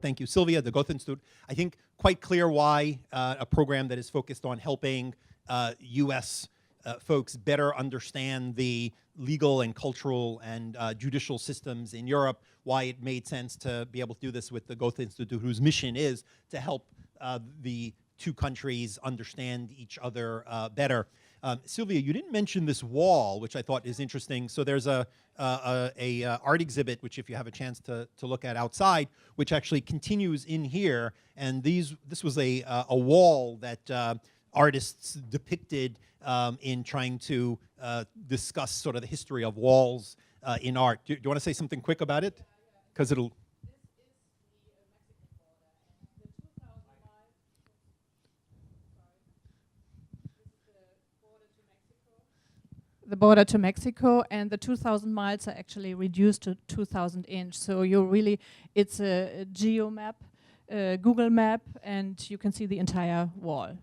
Thank you, Sylvia, the Goethe-Institut. I think quite clear why a program that is focused on helping US folks better understand the legal and cultural and judicial systems in Europe, why it made sense to be able to do this with the Goethe-Institut, whose mission is to help the two countries understand each other better. Sylvia, you didn't mention this wall, which I thought is interesting. So there's a art exhibit, which if you have a chance to look at outside, which actually continues in here. And this was a wall that artists depicted in trying to discuss sort of the history of walls in art. Do you want to say something quick about it? Because it'll... The border to Mexico, and the 2,000 miles are actually reduced to 2,000 inch. So you really, it's a geo map, Google map, and you can see the entire wall.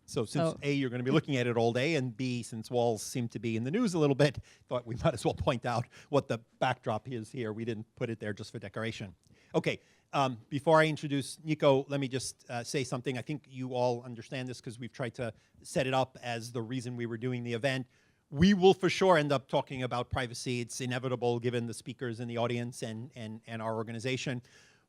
So since A, you're going to be looking at it all day, and B, since walls seem to be in the news a little bit, thought we might as well point out what the backdrop is here. We didn't put it there just for decoration. Okay, before I introduce Nico, let me just say something. I think you all understand this because we've tried to set it up as the reason we were doing the event. We will for sure end up talking about privacy. It's inevitable given the speakers in the audience and our organization.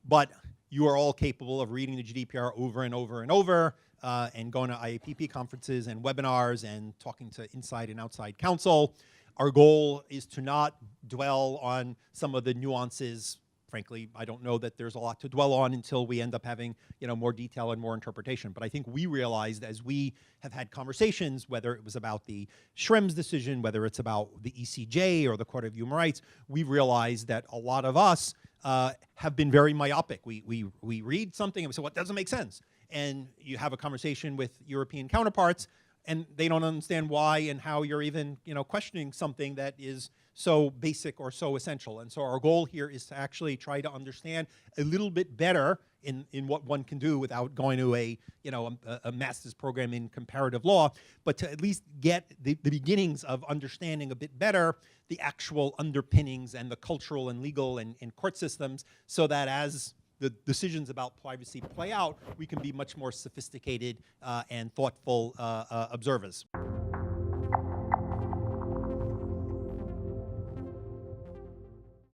But you are all capable of reading the GDPR over and over and over and going to IAPP conferences and webinars and talking to inside and outside counsel. Our goal is to not dwell on some of the nuances. Frankly, I don't know that there's a lot to dwell on until we end up having, more detail and more interpretation. But I think we realized as we have had conversations, whether it was about the Schrems decision, whether it's about the ECJ or the Court of Human Rights, we've realized that a lot of us have been very myopic. We read something and we say, well, it doesn't make sense. And you have a conversation with European counterparts, and they don't understand why and how you're even, questioning something that is so basic or so essential. And so our goal here is to actually try to understand a little bit better in what one can do without going to a master's program in comparative law, but to at least get the beginnings of understanding a bit better the actual underpinnings and the cultural and legal and court systems, so that as the decisions about privacy play out, we can be much more sophisticated and thoughtful observers.